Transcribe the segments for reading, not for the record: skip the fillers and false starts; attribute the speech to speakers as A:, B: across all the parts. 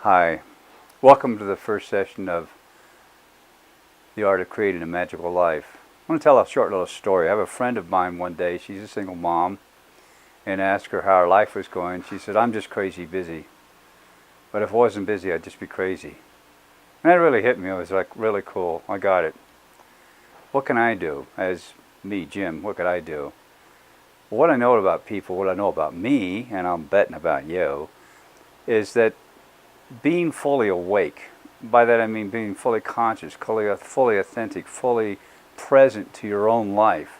A: Hi, welcome to the first session of The Art of Creating a Magical Life. I want to tell a short little story. I have a friend of mine one day, she's a single mom, and I asked her how her life was going. She said, I'm just crazy busy. But if I wasn't busy, I'd just be crazy. And that really hit me. It was like really cool. I got it. What can I do as me, Jim? What could I do? Well, what I know about people, what I know about me, and I'm betting about you, is that being fully awake, by that I mean being fully conscious, fully authentic, fully present to your own life,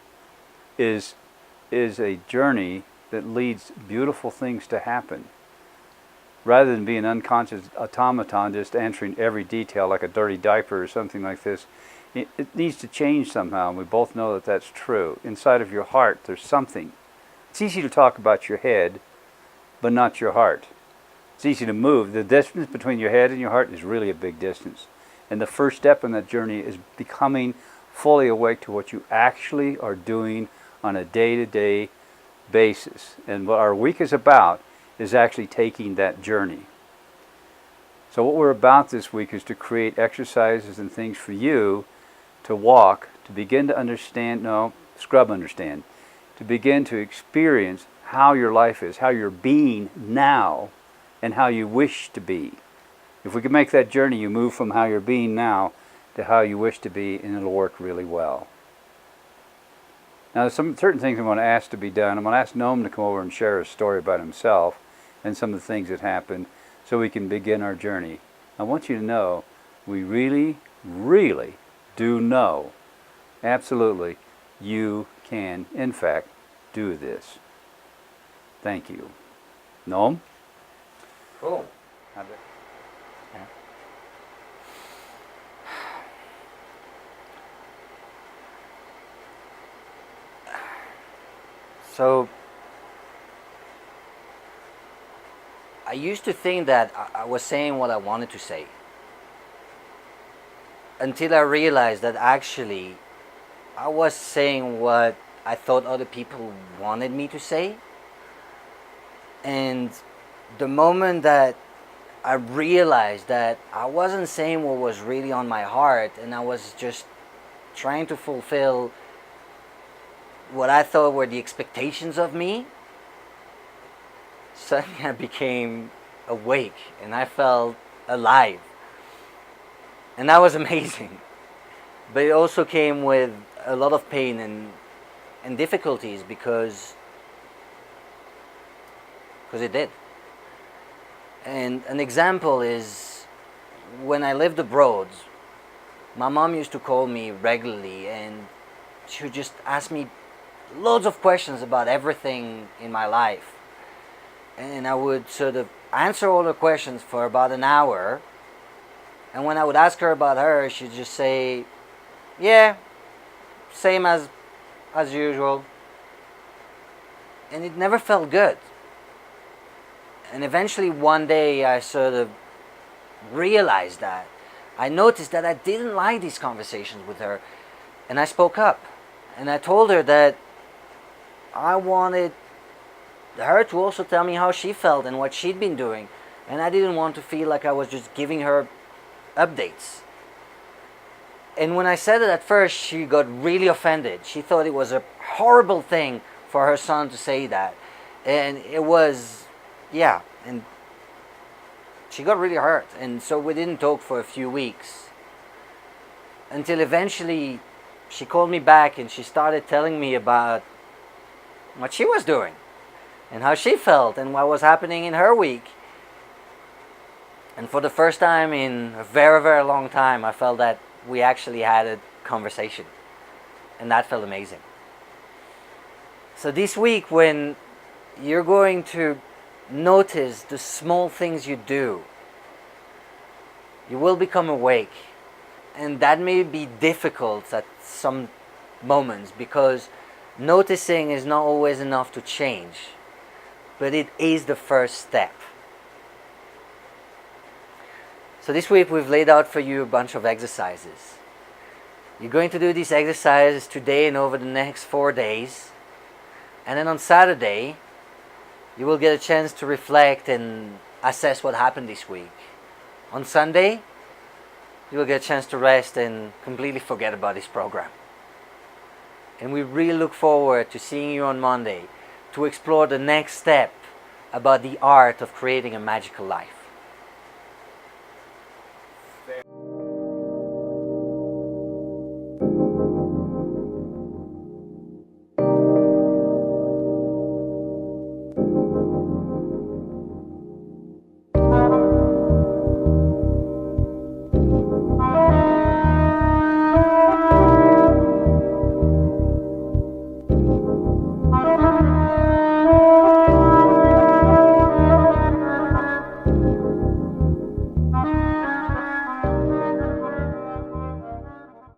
A: is a journey that leads beautiful things to happen. Rather than being an unconscious automaton just answering every detail like a dirty diaper or something like this, it needs to change somehow, and we both know that that's true. Inside of your heart, there's something. It's easy to talk about your head, but not your heart. It's easy to move. The distance between your head and your heart is really a big distance. And the first step in that journey is becoming fully awake to what you actually are doing on a day-to-day basis. And what our week is about is actually taking that journey. So what we're about this week is to create exercises and things for you to walk, to begin to understand, understand, to begin to experience how your life is, how you're being now, and how you wish to be. If we can make that journey, you move from how you're being now to how you wish to be, and it'll work really well. Now, there's some certain things I'm going to ask to be done. I'm going to ask Noam to come over and share a story about himself and some of the things that happened so we can begin our journey. I want you to know we really, really do know, absolutely, you can, in fact, do this. Thank you. Noam?
B: Cool.
A: Yeah.
B: So, I used to think that I was saying what I wanted to say until I realized that actually I was saying what I thought other people wanted me to say. And the moment that I realized that I wasn't saying what was really on my heart, and I was just trying to fulfill what I thought were the expectations of me, suddenly I became awake and I felt alive. And that was amazing. But it also came with a lot of pain and difficulties because it did. And an example is when I lived abroad, my mom used to call me regularly and she would just ask me loads of questions about everything in my life. And I would sort of answer all the questions for about an hour. And when I would ask her about her, she'd just say, yeah, same as usual. And it never felt good. And eventually one day I sort of realized that. I noticed that I didn't like these conversations with her. And I spoke up. And I told her that I wanted her to also tell me how she felt and what she'd been doing. And I didn't want to feel like I was just giving her updates. And when I said it at first, she got really offended. She thought it was a horrible thing for her son to say that. And it was, yeah, and she got really hurt. And so we didn't talk for a few weeks. Until eventually she called me back and she started telling me about what she was doing and how she felt and what was happening in her week. And for the first time in a very, very long time, I felt that we actually had a conversation. And that felt amazing. So this week, when you're going to notice the small things you do, you will become awake. And that may be difficult at some moments because noticing is not always enough to change. But it is the first step. So this week we've laid out for you a bunch of exercises. You're going to do these exercises today and over the next 4 days. And then on Saturday, you will get a chance to reflect and assess what happened this week. On Sunday, you will get a chance to rest and completely forget about this program. And we really look forward to seeing you on Monday to explore the next step about the art of creating a magical life.